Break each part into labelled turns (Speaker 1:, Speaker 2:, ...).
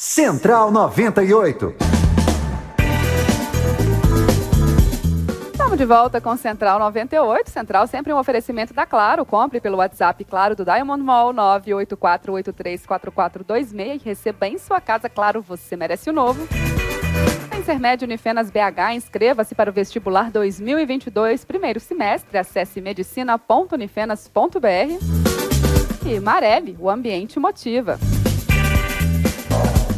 Speaker 1: Central 98.
Speaker 2: Estamos de volta com Central 98. Central sempre um oferecimento da Claro. Compre pelo WhatsApp Claro do Diamond Mall 984834426 e receba em sua casa. Claro, você merece o novo. Intermédio Unifenas BH, inscreva-se para o vestibular 2022, primeiro semestre. Acesse medicina.unifenas.br. E Marelli, o ambiente motiva.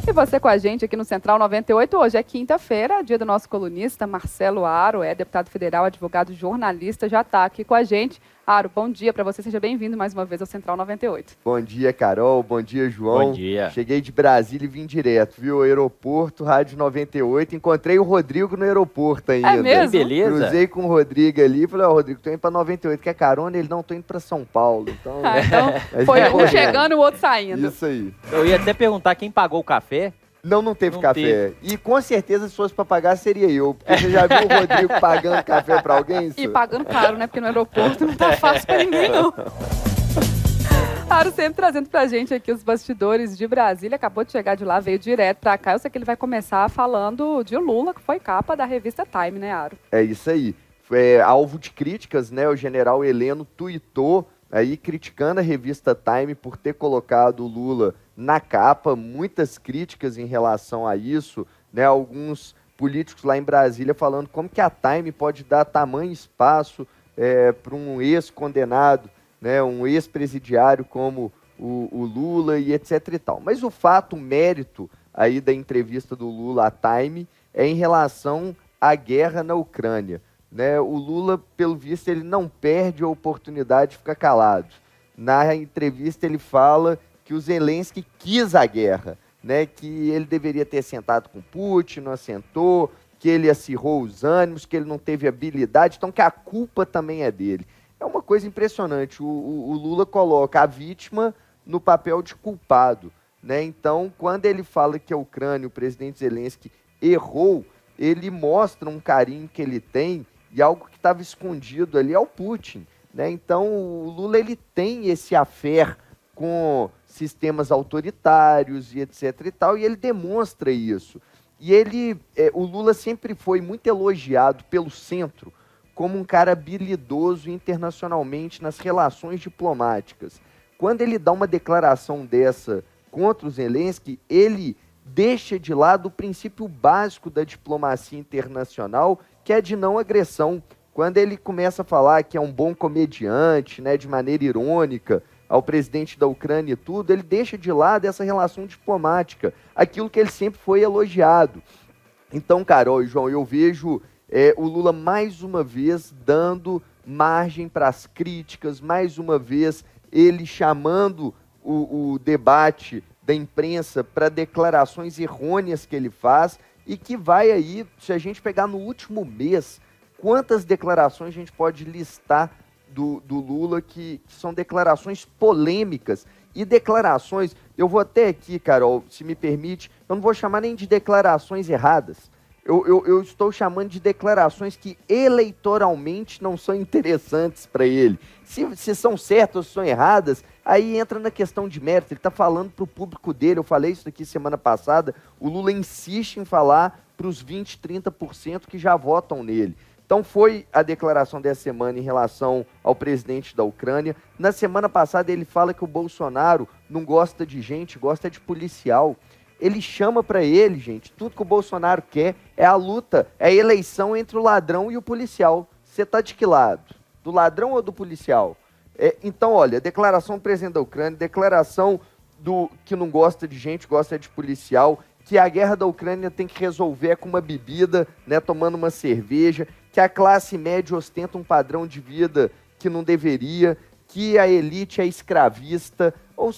Speaker 2: E você com a gente aqui no Central 98, hoje é quinta-feira, dia do nosso colunista Marcelo Aro, é deputado federal, advogado, jornalista, já está aqui com a gente. Aro, bom dia para você, seja bem-vindo mais uma vez ao Central 98.
Speaker 3: Bom dia, Carol, bom dia, João.
Speaker 4: Bom dia.
Speaker 3: Cheguei de Brasília e vim direto, viu? Aeroporto, Rádio 98, encontrei o Rodrigo no aeroporto ainda.
Speaker 2: É mesmo?
Speaker 4: Que beleza.
Speaker 3: Cruzei com o Rodrigo ali, falei, Rodrigo, tô indo pra 98, quer carona? Ele, não, tô indo pra São Paulo. Então,
Speaker 2: Então
Speaker 3: mas
Speaker 2: foi
Speaker 3: é
Speaker 2: um chegando e o outro saindo.
Speaker 3: Isso aí.
Speaker 4: Eu ia até perguntar quem pagou o café.
Speaker 3: Não teve
Speaker 4: Não
Speaker 3: café. E com certeza, se fosse pra pagar, seria eu. Porque você já viu o Rodrigo pagando café pra alguém?
Speaker 2: E pagando caro, né? Porque no aeroporto não tá fácil pra ninguém, não. Aro sempre trazendo pra gente aqui os bastidores de Brasília. Acabou de chegar de lá, veio direto pra cá. Eu sei que ele vai começar falando de Lula, que foi capa da revista Time, né, Aro?
Speaker 3: É isso aí. Foi alvo de críticas, né? O general Heleno tuitou aí criticando a revista Time por ter colocado o Lula na capa, muitas críticas em relação a isso, né? Alguns políticos lá em Brasília falando como que a Time pode dar tamanho espaço para um ex-condenado, né? Um ex-presidiário como o Lula e etc e tal. Mas o fato, o mérito aí da entrevista do Lula à Time é em relação à guerra na Ucrânia. Né, o Lula, pelo visto, ele não perde a oportunidade de ficar calado. Na entrevista ele fala que o Zelensky quis a guerra, né, que ele deveria ter sentado com Putin, não assentou, que ele acirrou os ânimos, que ele não teve habilidade, então que a culpa também é dele. É uma coisa impressionante, o Lula coloca a vítima no papel de culpado. Né? Então, quando ele fala que a Ucrânia, o presidente Zelensky, errou, ele mostra um carinho que ele tem e algo que estava escondido ali é o Putin, né? Então, o Lula ele tem esse affair com sistemas autoritários e etc e tal, e ele demonstra isso. E o Lula sempre foi muito elogiado pelo centro como um cara habilidoso internacionalmente nas relações diplomáticas. Quando ele dá uma declaração dessa contra o Zelensky, ele deixa de lado o princípio básico da diplomacia internacional, que é de não agressão. Quando ele começa a falar que é um bom comediante, né, de maneira irônica, ao presidente da Ucrânia e tudo, ele deixa de lado essa relação diplomática, aquilo que ele sempre foi elogiado. Então, Carol e João, eu vejo o Lula mais uma vez dando margem para as críticas, mais uma vez ele chamando o debate da imprensa para declarações errôneas que ele faz e que vai aí, se a gente pegar no último mês, quantas declarações a gente pode listar do Lula que são declarações polêmicas e declarações, eu vou até aqui, Carol, se me permite, eu não vou chamar nem de declarações erradas, eu estou chamando de declarações que eleitoralmente não são interessantes para ele. Se são certas ou se são erradas, aí entra na questão de mérito. Ele está falando para o público dele, eu falei isso aqui semana passada, o Lula insiste em falar para os 20%, 30% que já votam nele. Então foi a declaração dessa semana em relação ao presidente da Ucrânia. Na semana passada ele fala que o Bolsonaro não gosta de gente, gosta de policial. Ele chama para ele, gente, tudo que o Bolsonaro quer é a luta, é a eleição entre o ladrão e o policial. Você está de que lado? Do ladrão ou do policial? Então, olha, declaração do presidente da Ucrânia, declaração do que não gosta de gente, gosta de policial, que a guerra da Ucrânia tem que resolver com uma bebida, né, tomando uma cerveja, que a classe média ostenta um padrão de vida que não deveria, que a elite é escravista, ou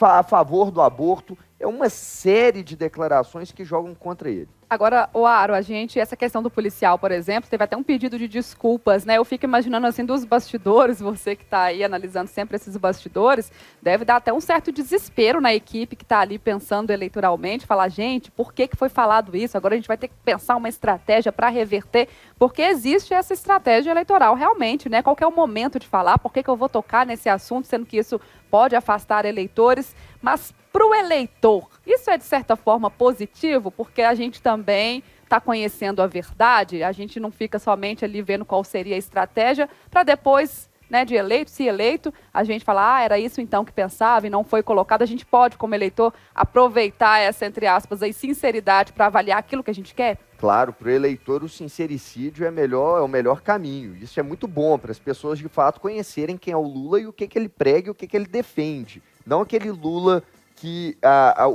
Speaker 3: a favor do aborto. É uma série de declarações que jogam contra ele.
Speaker 2: Agora, o Aro, essa questão do policial, por exemplo, teve até um pedido de desculpas, né? Eu fico imaginando, assim, dos bastidores, você que está aí analisando sempre esses bastidores, deve dar até um certo desespero na equipe que está ali pensando eleitoralmente, falar, gente, por que foi falado isso? Agora a gente vai ter que pensar uma estratégia para reverter, porque existe essa estratégia eleitoral realmente, né? Qual que é o momento de falar, por que eu vou tocar nesse assunto, sendo que isso pode afastar eleitores, mas para o eleitor, isso é de certa forma positivo, porque a gente também está conhecendo a verdade, a gente não fica somente ali vendo qual seria a estratégia, para depois, né, de eleito, se eleito, a gente falar, era isso então que pensava e não foi colocado. A gente pode, como eleitor, aproveitar essa, entre aspas, aí, sinceridade para avaliar aquilo que a gente quer?
Speaker 3: Claro, para o eleitor o sincericídio é o melhor caminho. Isso é muito bom para as pessoas de fato conhecerem quem é o Lula e o que ele prega e o que ele defende. Não aquele Lula que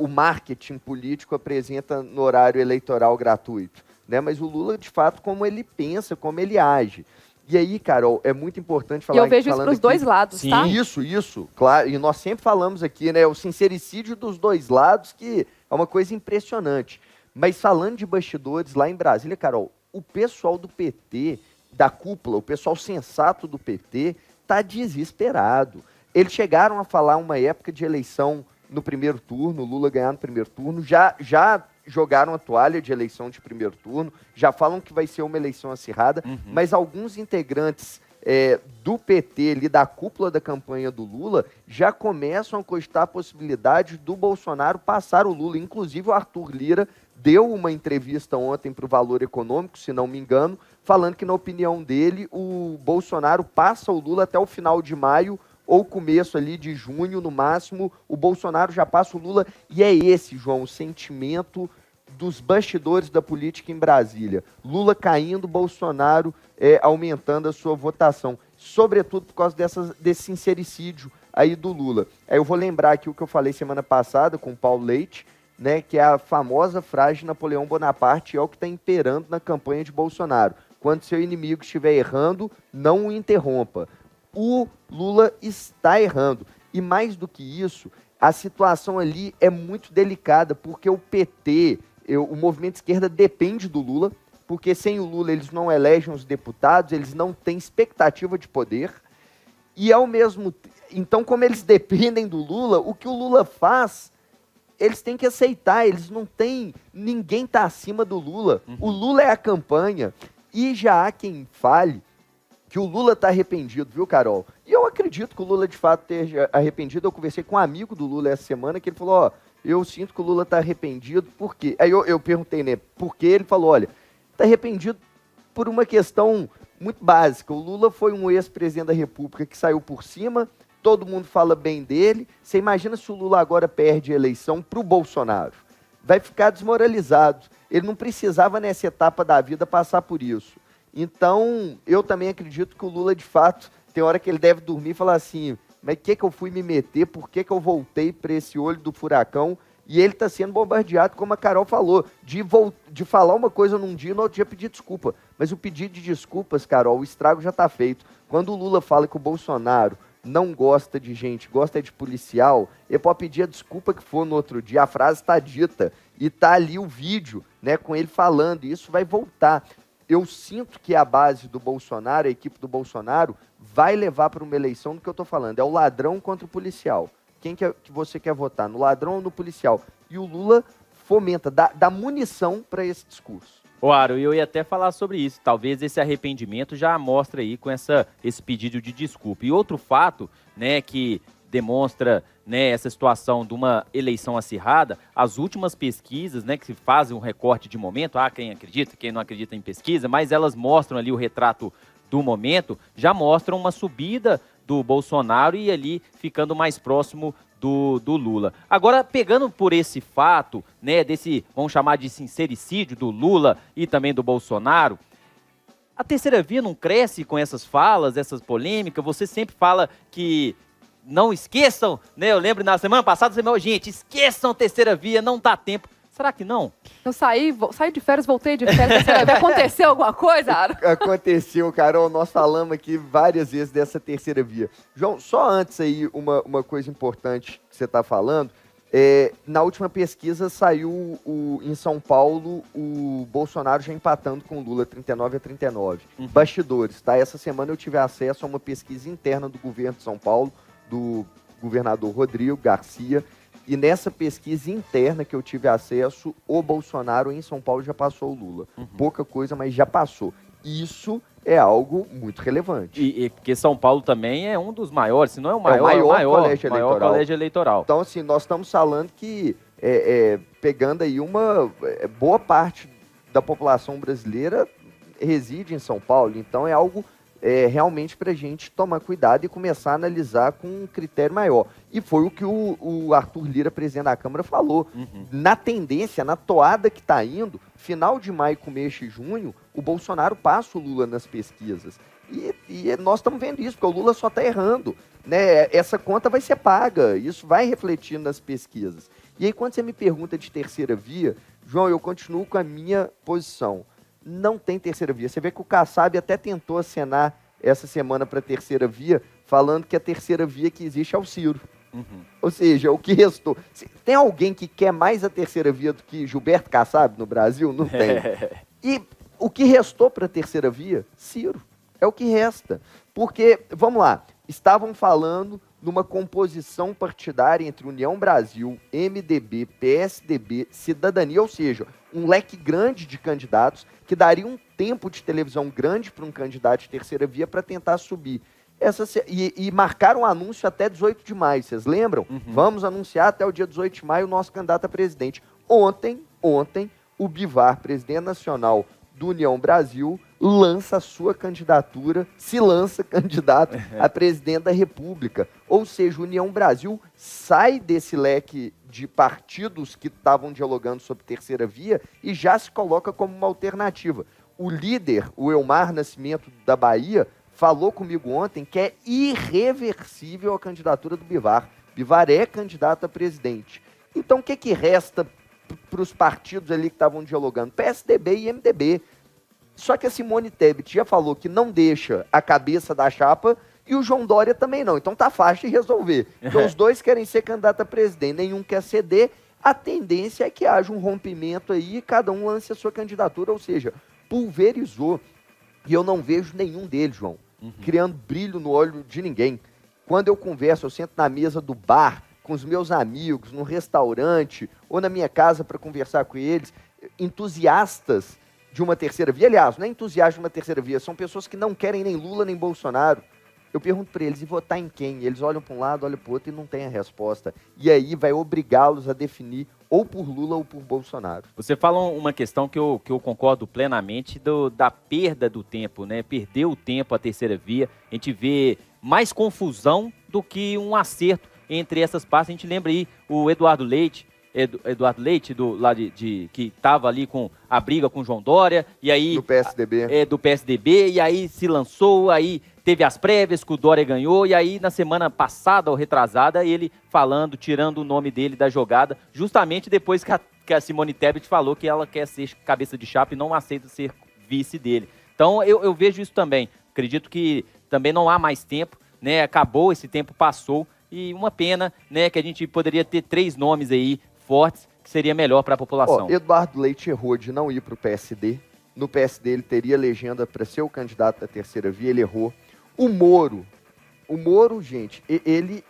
Speaker 3: o marketing político apresenta no horário eleitoral gratuito, né? Mas o Lula, de fato, como ele pensa, como ele age. E aí, Carol, é muito importante falar...
Speaker 2: E eu vejo isso para os dois lados,
Speaker 3: Sim,
Speaker 2: tá?
Speaker 3: Isso, claro. E nós sempre falamos aqui, né? O sincericídio dos dois lados, que é uma coisa impressionante. Mas falando de bastidores, lá em Brasília, Carol, o pessoal do PT, da cúpula, o pessoal sensato do PT, está desesperado. Eles chegaram a falar uma época de eleição no primeiro turno, Lula ganhar no primeiro turno, já jogaram a toalha de eleição de primeiro turno, já falam que vai ser uma eleição acirrada, mas alguns integrantes do PT, ali, da cúpula da campanha do Lula, já começam a cogitar a possibilidade do Bolsonaro passar o Lula. Inclusive o Arthur Lira deu uma entrevista ontem para o Valor Econômico, se não me engano, falando que, na opinião dele, o Bolsonaro passa o Lula até o final de maio, ou começo ali de junho, no máximo, o Bolsonaro já passa o Lula. E é esse, João, o sentimento dos bastidores da política em Brasília. Lula caindo, Bolsonaro aumentando a sua votação. Sobretudo por causa desse sincericídio aí do Lula. Aí eu vou lembrar aqui o que eu falei semana passada com o Paulo Leite, né, que é a famosa frase de Napoleão Bonaparte, é o que está imperando na campanha de Bolsonaro. Quando seu inimigo estiver errando, não o interrompa. O Lula está errando. E mais do que isso, a situação ali é muito delicada, porque o PT, o movimento de esquerda depende do Lula, porque sem o Lula eles não elegem os deputados, eles não têm expectativa de poder. E ao mesmo tempo, então, como eles dependem do Lula, o que o Lula faz, eles têm que aceitar, eles não têm, ninguém está acima do Lula. O Lula é a campanha, e já há quem fale que o Lula está arrependido, viu, Carol? E eu acredito que o Lula, de fato, esteja arrependido. Eu conversei com um amigo do Lula essa semana, que ele falou, ó, eu sinto que o Lula está arrependido, por quê? Aí eu perguntei, né, por quê? Ele falou, olha, está arrependido por uma questão muito básica. O Lula foi um ex-presidente da República que saiu por cima, todo mundo fala bem dele. Você imagina se o Lula agora perde a eleição para o Bolsonaro? Vai ficar desmoralizado. Ele não precisava, nessa etapa da vida, passar por isso. Então, eu também acredito que o Lula, de fato, tem hora que ele deve dormir e falar assim, mas o que eu fui me meter, por que eu voltei para esse olho do furacão? E ele está sendo bombardeado, como a Carol falou, de falar uma coisa num dia e no outro dia pedir desculpa. Mas o pedido de desculpas, Carol, o estrago já está feito. Quando o Lula fala que o Bolsonaro não gosta de gente, gosta de policial, ele pode pedir a desculpa que for no outro dia, a frase está dita, e está ali o vídeo, né, com ele falando, e isso vai voltar. Eu sinto que a base do Bolsonaro, a equipe do Bolsonaro, vai levar para uma eleição do que eu estou falando. É o ladrão contra o policial. Quem que você quer votar, no ladrão ou no policial? E o Lula fomenta, dá munição para esse discurso.
Speaker 4: Ô, Aro, eu ia até falar sobre isso. Talvez esse arrependimento já mostra aí com esse pedido de desculpa. E outro fato, né, que demonstra, né, essa situação de uma eleição acirrada, as últimas pesquisas, né, que fazem um recorte de momento, quem acredita, quem não acredita em pesquisa, mas elas mostram ali o retrato do momento, já mostram uma subida do Bolsonaro e ali ficando mais próximo do Lula. Agora, pegando por esse fato, né, desse, vamos chamar de sincericídio do Lula e também do Bolsonaro, a terceira via não cresce com essas falas, essas polêmicas? Você sempre fala que não esqueçam, né? Eu lembro na semana passada, você falou, gente, esqueçam a terceira via, não dá tempo. Será que não?
Speaker 2: Eu saí de férias, voltei de férias. Aconteceu alguma coisa, Aro?
Speaker 3: Aconteceu, Carol. Nós falamos aqui várias vezes dessa terceira via. João, só antes aí, uma coisa importante que você está falando. Na última pesquisa saiu em São Paulo o Bolsonaro já empatando com o Lula 39-39. Bastidores, tá? Essa semana eu tive acesso a uma pesquisa interna do governo de São Paulo, do governador Rodrigo Garcia, e nessa pesquisa interna que eu tive acesso, o Bolsonaro em São Paulo já passou o Lula. Pouca coisa, mas já passou. Isso é algo muito relevante.
Speaker 4: E porque São Paulo também é um dos maiores, se não é o maior,
Speaker 3: maior
Speaker 4: colégio eleitoral.
Speaker 3: Então, assim, nós estamos falando que, pegando aí uma boa parte da população brasileira reside em São Paulo, então é algo realmente para a gente tomar cuidado e começar a analisar com um critério maior. E foi o que o Arthur Lira, presidente da Câmara, falou. Na tendência, na toada que está indo, final de maio, começo de junho, o Bolsonaro passa o Lula nas pesquisas. E nós estamos vendo isso, porque o Lula só está errando. Né? Essa conta vai ser paga, isso vai refletir nas pesquisas. E aí, quando você me pergunta de terceira via, João, eu continuo com a minha posição. Não tem terceira via. Você vê que o Kassab até tentou acenar essa semana para a terceira via, falando que a terceira via que existe é o Ciro. Ou seja, o que restou. Tem alguém que quer mais a terceira via do que Gilberto Kassab no Brasil? Não tem. E o que restou para a terceira via? Ciro. É o que resta. Porque, vamos lá, estavam falando numa composição partidária entre União Brasil, MDB, PSDB, Cidadania, ou seja, um leque grande de candidatos que daria um tempo de televisão grande para um candidato de terceira via para tentar subir. E marcaram um anúncio até 18 de maio, vocês lembram? Vamos anunciar até o dia 18 de maio o nosso candidato a presidente. Ontem, o Bivar, presidente nacional do União Brasil, lança a sua candidatura, se lança candidato a presidente da República. Ou seja, o União Brasil sai desse leque de partidos que estavam dialogando sobre terceira via e já se coloca como uma alternativa. O líder, o Elmar Nascimento da Bahia, falou comigo ontem que é irreversível a candidatura do Bivar. Bivar é candidato a presidente. Então, o que resta para os partidos ali que estavam dialogando? PSDB e MDB. Só que a Simone Tebet já falou que não deixa a cabeça da chapa e o João Dória também não. Então tá fácil de resolver. Então os dois querem ser candidato a presidente, nenhum quer ceder. A tendência é que haja um rompimento aí e cada um lance a sua candidatura, ou seja, pulverizou. E eu não vejo nenhum deles, João, criando brilho no olho de ninguém. Quando eu converso, eu sento na mesa do bar com os meus amigos, no restaurante ou na minha casa para conversar com eles, entusiastas de uma terceira via. Aliás, não é entusiasta de uma terceira via, são pessoas que não querem nem Lula nem Bolsonaro. Eu pergunto para eles, e votar em quem? Eles olham para um lado, olham para o outro e não tem a resposta. E aí vai obrigá-los a definir ou por Lula ou por Bolsonaro.
Speaker 4: Você fala uma questão que eu concordo plenamente da perda do tempo, né? Perdeu o tempo a terceira via. A gente vê mais confusão do que um acerto entre essas partes. A gente lembra aí o Eduardo Leite, que estava ali com a briga com o João Dória, e aí...
Speaker 3: Do PSDB.
Speaker 4: Do PSDB, e aí se lançou, aí teve as prévias que o Dória ganhou, e aí na semana passada ou retrasada, ele falando, tirando o nome dele da jogada, justamente depois que a Simone Tebet falou que ela quer ser cabeça de chapa e não aceita ser vice dele. Então eu vejo isso também. Acredito que também não há mais tempo, né? Acabou, esse tempo passou, e uma pena, né, que a gente poderia ter 3 nomes aí fortes, que seria melhor para a população.
Speaker 3: Eduardo Leite errou de não ir para o PSD. No PSD ele teria legenda para ser o candidato da terceira via, ele errou. O Moro, gente, ele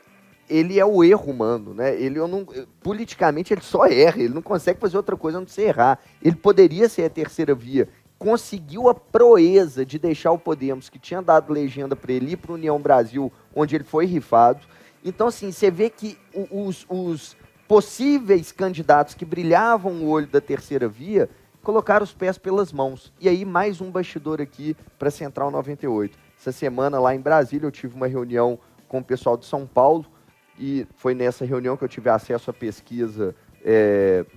Speaker 3: é o erro humano, né? Politicamente ele só erra, ele não consegue fazer outra coisa a não ser errar. Ele poderia ser a terceira via. Conseguiu a proeza de deixar o Podemos, que tinha dado legenda para ele, ir para a União Brasil, onde ele foi rifado. Então, assim, você vê que os possíveis candidatos que brilhavam o olho da terceira via colocaram os pés pelas mãos. E aí, mais um bastidor aqui para a Central 98. Essa semana, lá em Brasília, eu tive uma reunião com o pessoal de São Paulo e foi nessa reunião que eu tive acesso à pesquisa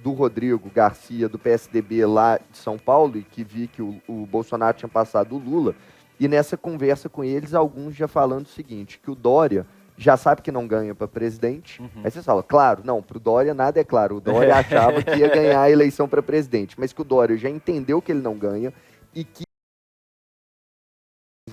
Speaker 3: do Rodrigo Garcia, do PSDB lá de São Paulo, e que vi que o Bolsonaro tinha passado o Lula. E nessa conversa com eles, alguns já falando o seguinte, que o Dória já sabe que não ganha para presidente. Aí você fala, claro, não, para o Dória nada é claro. O Dória achava que ia ganhar a eleição para presidente, mas que o Dória já entendeu que ele não ganha e que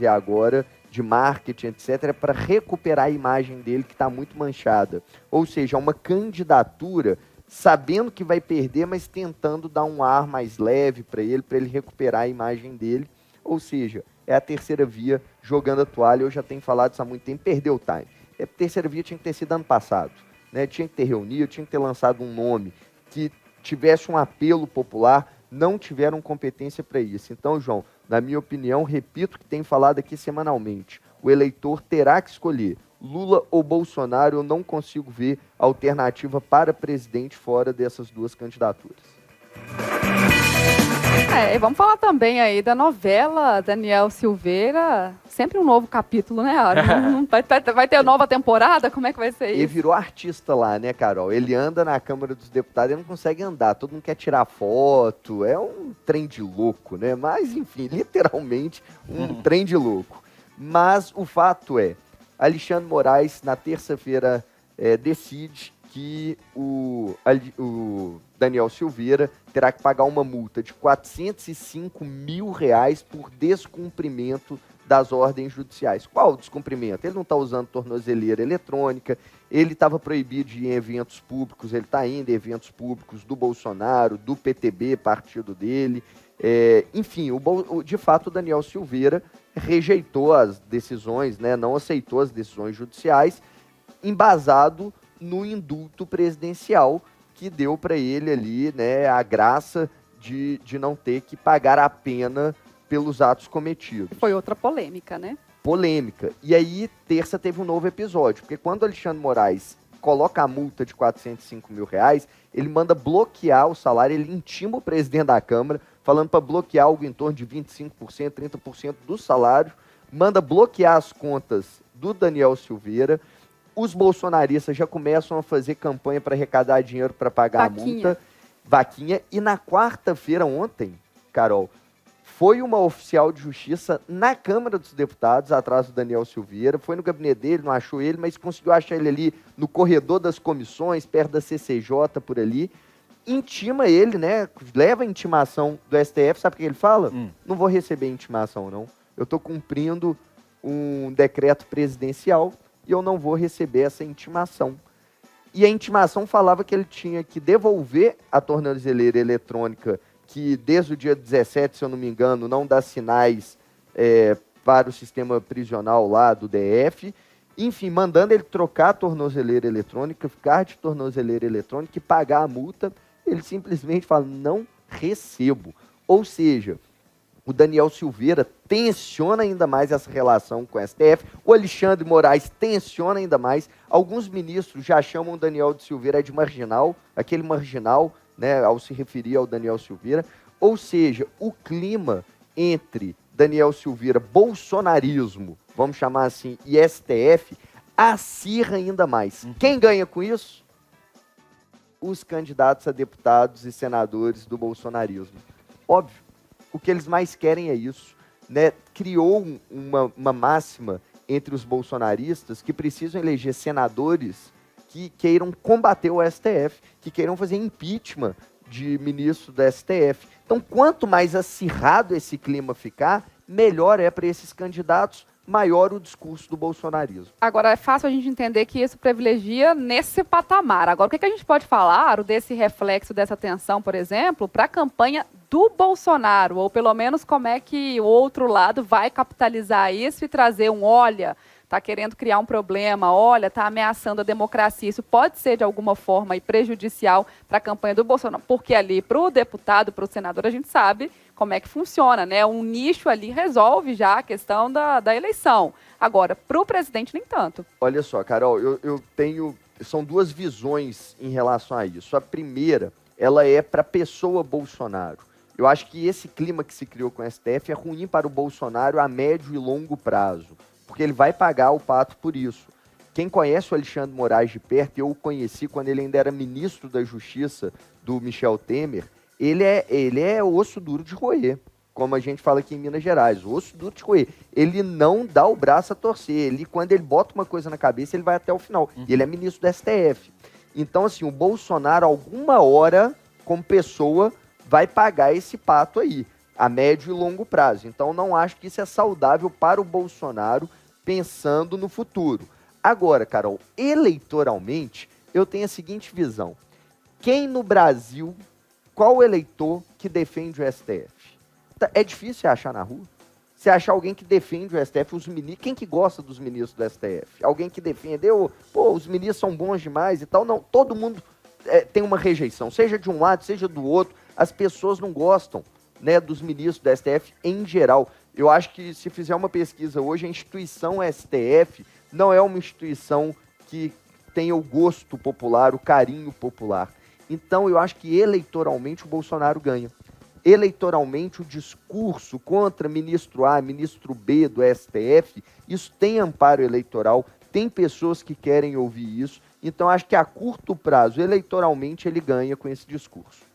Speaker 3: agora de marketing, etc., para recuperar a imagem dele que está muito manchada. Ou seja, uma candidatura sabendo que vai perder, mas tentando dar um ar mais leve para ele recuperar a imagem dele. Ou seja, é a terceira via jogando a toalha. Eu já tenho falado isso há muito tempo, perdeu o time. A terceira via tinha que ter sido ano passado, né? Tinha que ter reunido, tinha que ter lançado um nome que tivesse um apelo popular, não tiveram competência para isso. Então, João, na minha opinião, repito o que tenho falado aqui semanalmente, o eleitor terá que escolher Lula ou Bolsonaro. Eu não consigo ver alternativa para presidente fora dessas duas candidaturas.
Speaker 2: E vamos falar também aí da novela Daniel Silveira. Sempre um novo capítulo, né, Aro? Vai ter nova temporada? Como é que vai ser isso?
Speaker 3: Ele virou artista lá, né, Carol? Ele anda na Câmara dos Deputados e não consegue andar. Todo mundo quer tirar foto. É um trem de louco, né? Mas, enfim, literalmente um trem de louco. Mas o fato é, Alexandre Moraes, na terça-feira, decide que o Daniel Silveira terá que pagar uma multa de R$405 mil por descumprimento das ordens judiciais. Qual o descumprimento? Ele não está usando tornozeleira eletrônica, ele estava proibido de ir em eventos públicos, ele está indo em eventos públicos do Bolsonaro, do PTB, partido dele. Enfim, de fato, o Daniel Silveira rejeitou as decisões, né, não aceitou as decisões judiciais, embasado no indulto presidencial que deu para ele ali, né, a graça de não ter que pagar a pena pelos atos cometidos.
Speaker 2: Foi outra polêmica, né?
Speaker 3: Polêmica. E aí, terça teve um novo episódio, porque quando o Alexandre Moraes coloca a multa de R$405 mil, ele manda bloquear o salário, ele intima o presidente da Câmara, falando para bloquear algo em torno de 25%, 30% do salário, manda bloquear as contas do Daniel Silveira. Os bolsonaristas já começam a fazer campanha para arrecadar dinheiro para pagar
Speaker 2: Vaquinha.
Speaker 3: a multa. Vaquinha. E na quarta-feira, ontem, Carol, foi uma oficial de justiça na Câmara dos Deputados, atrás do Daniel Silveira, foi no gabinete dele, não achou ele, mas conseguiu achar ele ali no corredor das comissões, perto da CCJ, por ali, intima ele, né, leva a intimação do STF, sabe o que ele fala? Não vou receber intimação, não. Eu estou cumprindo um decreto presidencial e eu não vou receber essa intimação. E a intimação falava que ele tinha que devolver a tornozeleira eletrônica, que desde o dia 17, se eu não me engano, não dá sinais para o sistema prisional lá do DF. Enfim, mandando ele trocar a tornozeleira eletrônica, ficar de tornozeleira eletrônica e pagar a multa. Ele simplesmente fala, não recebo. Ou seja, o Daniel Silveira tensiona ainda mais essa relação com o STF, o Alexandre Moraes tensiona ainda mais, alguns ministros já chamam o Daniel Silveira de marginal, aquele marginal, né, ao se referir ao Daniel Silveira. Ou seja, o clima entre Daniel Silveira, bolsonarismo, vamos chamar assim, e STF, acirra ainda mais. Quem ganha com isso? Os candidatos a deputados e senadores do bolsonarismo. Óbvio, o que eles mais querem é isso, né? Criou uma máxima entre os bolsonaristas que precisam eleger senadores que queiram combater o STF, que queiram fazer impeachment de ministro do STF. Então, quanto mais acirrado esse clima ficar, melhor é para esses candidatos, maior o discurso do bolsonarismo.
Speaker 2: Agora, é fácil a gente entender que isso privilegia nesse patamar. Agora, o que a gente pode falar desse reflexo, dessa tensão, por exemplo, para a campanha do Bolsonaro? Ou pelo menos como é que o outro lado vai capitalizar isso e trazer olha, está querendo criar um problema, olha, está ameaçando a democracia. Isso pode ser, de alguma forma, aí, prejudicial para a campanha do Bolsonaro, porque ali, para o deputado, para o senador, a gente sabe como é que funciona, né? Um nicho ali resolve já a questão da eleição. Agora, para o presidente, nem tanto.
Speaker 3: Olha só, Carol, eu tenho... São duas visões em relação a isso. A primeira, ela é para a pessoa Bolsonaro. Eu acho que esse clima que se criou com o STF é ruim para o Bolsonaro a médio e longo prazo, porque ele vai pagar o pato por isso. Quem conhece o Alexandre Moraes de perto, eu o conheci quando ele ainda era ministro da Justiça do Michel Temer, ele é osso duro de roer, como a gente fala aqui em Minas Gerais, osso duro de roer. Ele não dá o braço a torcer, quando ele bota uma coisa na cabeça, ele vai até o final. E ele é ministro do STF. Então, assim, o Bolsonaro, alguma hora, como pessoa, vai pagar esse pato aí, a médio e longo prazo. Então, não acho que isso é saudável para o Bolsonaro, pensando no futuro. Agora, Carol, eleitoralmente, eu tenho a seguinte visão. Quem no Brasil, qual eleitor que defende o STF? É difícil você achar na rua? Você achar alguém que defende o STF, os ministros, quem que gosta dos ministros do STF? Alguém que defende, os ministros são bons demais e tal. Não, todo mundo tem uma rejeição, seja de um lado, seja do outro. As pessoas não gostam, né, dos ministros do STF em geral. Eu acho que se fizer uma pesquisa hoje, a instituição STF não é uma instituição que tenha o gosto popular, o carinho popular. Então, eu acho que eleitoralmente o Bolsonaro ganha. Eleitoralmente, o discurso contra ministro A, ministro B do STF, isso tem amparo eleitoral, tem pessoas que querem ouvir isso. Então, acho que a curto prazo, eleitoralmente, ele ganha com esse discurso.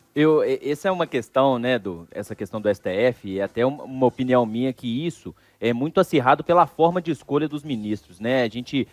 Speaker 4: Essa é uma questão, né, essa questão do STF, e até uma opinião minha que isso é muito acirrado pela forma de escolha dos ministros, né? A gente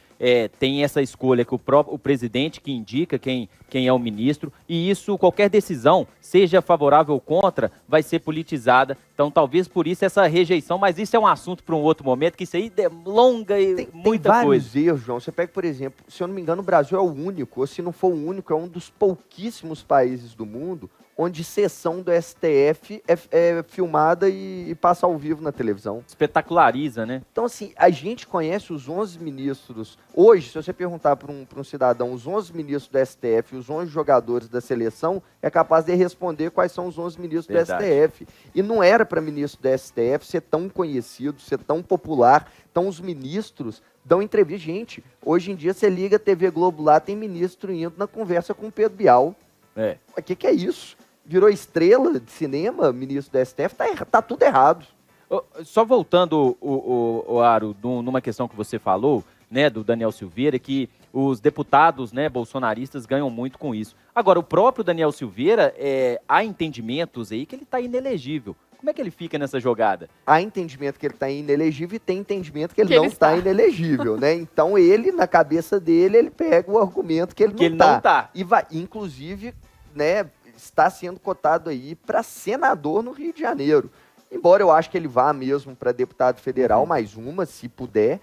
Speaker 4: tem essa escolha que o presidente que indica quem é o ministro, e isso, qualquer decisão, seja favorável ou contra, vai ser politizada. Então, talvez por isso essa rejeição, mas isso é um assunto para um outro momento, que isso aí delonga muita
Speaker 3: tem vários
Speaker 4: coisa.
Speaker 3: erros, João. Você pega, por exemplo, se eu não me engano, o Brasil é o único, ou se não for o único, é um dos pouquíssimos países do mundo onde sessão do STF é filmada e passa ao vivo na televisão.
Speaker 4: Espetaculariza, né?
Speaker 3: Então, assim, a gente conhece os 11 ministros. Hoje, se você perguntar para um cidadão os 11 ministros do STF, os 11 jogadores da seleção, é capaz de responder quais são os 11 ministros
Speaker 4: Verdade.
Speaker 3: do STF. E não era para ministro do STF ser tão conhecido, ser tão popular. Então, os ministros dão entrevista. Gente, hoje em dia, você liga a TV Globo lá, tem ministro indo na conversa com o Pedro Bial. O que é isso? Virou estrela de cinema, ministro do STF, tá tudo errado.
Speaker 4: Só voltando, Aro, numa questão que você falou, né, do Daniel Silveira, que os deputados, né, bolsonaristas ganham muito com isso. Agora, o próprio Daniel Silveira, há entendimentos aí que ele está inelegível. Como é que ele fica nessa jogada?
Speaker 3: Há entendimento que ele está inelegível e tem entendimento que ele não está inelegível, né? Então ele, na cabeça dele, ele pega o argumento que ele não está. E vai, inclusive, né, está sendo cotado aí para senador no Rio de Janeiro. Embora eu acho que ele vá mesmo para deputado federal, mais uma, se puder,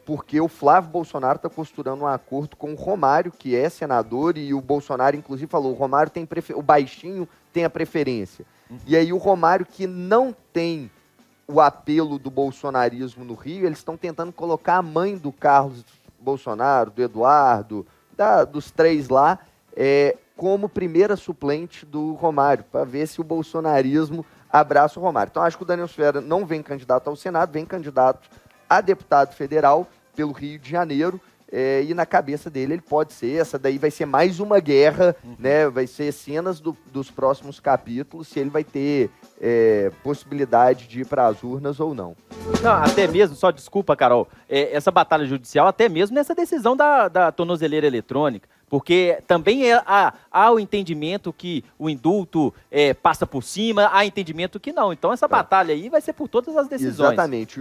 Speaker 3: porque o Flávio Bolsonaro está costurando um acordo com o Romário, que é senador, e o Bolsonaro, inclusive, falou, o Romário tem o baixinho tem a preferência. E aí o Romário, que não tem o apelo do bolsonarismo no Rio, eles estão tentando colocar a mãe do Carlos Bolsonaro, do Eduardo, dos três lá, como primeira suplente do Romário, para ver se o bolsonarismo abraça o Romário. Então, acho que o Daniel Silveira não vem candidato ao Senado, vem candidato a deputado federal pelo Rio de Janeiro, e na cabeça dele ele pode ser, essa daí vai ser mais uma guerra, né? Vai ser cenas dos próximos capítulos, se ele vai ter possibilidade de ir para as urnas ou não.
Speaker 4: Não, até mesmo, só desculpa, Carol, essa batalha judicial, até mesmo nessa decisão da tornozeleira eletrônica, porque também há o entendimento que o indulto passa por cima, há entendimento que não. Então essa batalha aí vai ser por todas as decisões.
Speaker 3: Exatamente.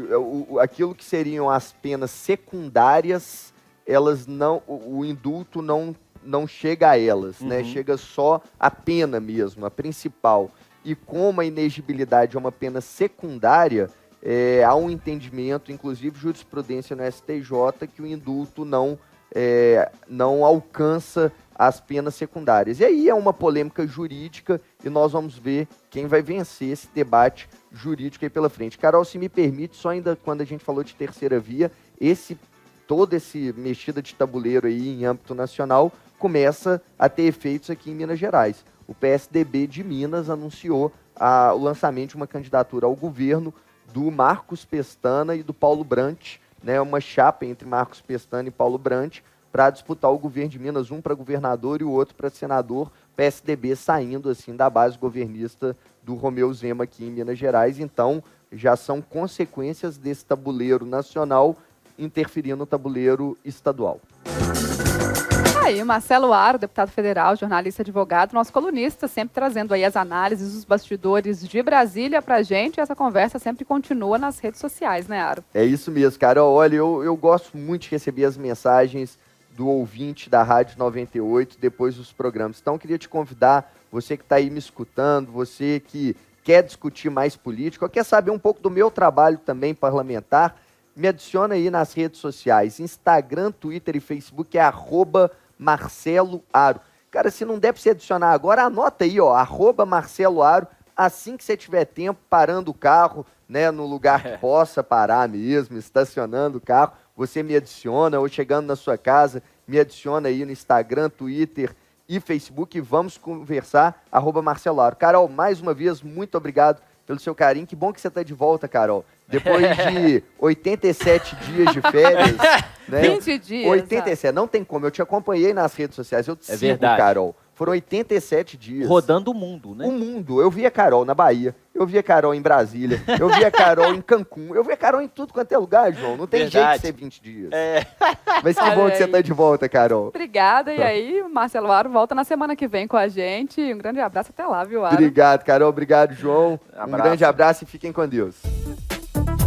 Speaker 3: Aquilo que seriam as penas secundárias, elas não, o indulto não chega a elas, né? Chega só a pena mesmo, a principal. E como a inegibilidade é uma pena secundária, há um entendimento, inclusive jurisprudência no STJ, que o indulto não alcança as penas secundárias. E aí é uma polêmica jurídica e nós vamos ver quem vai vencer esse debate jurídico aí pela frente. Carol, se me permite, só ainda quando a gente falou de terceira via, toda essa mexida de tabuleiro aí em âmbito nacional começa a ter efeitos aqui em Minas Gerais. O PSDB de Minas anunciou o lançamento de uma candidatura ao governo do Marcos Pestana e do Paulo Brant, né, uma chapa entre Marcos Pestana e Paulo Brant para disputar o governo de Minas, um para governador e o outro para senador, PSDB saindo assim da base governista do Romeu Zema aqui em Minas Gerais. Então, já são consequências desse tabuleiro nacional interferindo no tabuleiro estadual.
Speaker 2: Aí, Marcelo Aro, deputado federal, jornalista, advogado, nosso colunista, sempre trazendo aí as análises, os bastidores de Brasília pra gente, e essa conversa sempre continua nas redes sociais, né, Aro?
Speaker 3: É isso mesmo, Carol. Olha, eu gosto muito de receber as mensagens do ouvinte da Rádio 98 depois dos programas. Então, eu queria te convidar, você que está aí me escutando, você que quer discutir mais política, ou quer saber um pouco do meu trabalho também parlamentar, me adiciona aí nas redes sociais, Instagram, Twitter e Facebook, é @MarceloAro. Cara, se não der pra você adicionar agora, anota aí, ó, @MarceloAro, assim que você tiver tempo, parando o carro, né, no lugar que possa parar mesmo, estacionando o carro, você me adiciona, ou chegando na sua casa, me adiciona aí no Instagram, Twitter e Facebook, e vamos conversar, @MarceloAro. Carol, mais uma vez, muito obrigado pelo seu carinho, que bom que você está de volta, Carol. Depois de 87 dias de férias, né?
Speaker 2: 20 dias.
Speaker 3: 87, não tem como, eu te acompanhei nas redes sociais, eu te sigo,
Speaker 4: verdade.
Speaker 3: Carol. Foram 87 dias.
Speaker 4: Rodando o mundo, né?
Speaker 3: O mundo. Eu vi a Carol na Bahia, eu vi a Carol em Brasília, eu vi a Carol em Cancún, eu vi a Carol em tudo quanto é lugar, João. Não tem
Speaker 4: Verdade.
Speaker 3: jeito de ser 20 dias.
Speaker 4: É.
Speaker 3: Mas que
Speaker 2: Olha
Speaker 3: bom que você
Speaker 2: aí.
Speaker 3: tá de volta, Carol.
Speaker 2: Obrigada. E aí, o Marcelo Aro volta na semana que vem com a gente. Um grande abraço até lá, viu, Aro?
Speaker 3: Obrigado, Carol. Obrigado, João. Um
Speaker 4: Abraço.
Speaker 3: grande abraço e fiquem com Deus.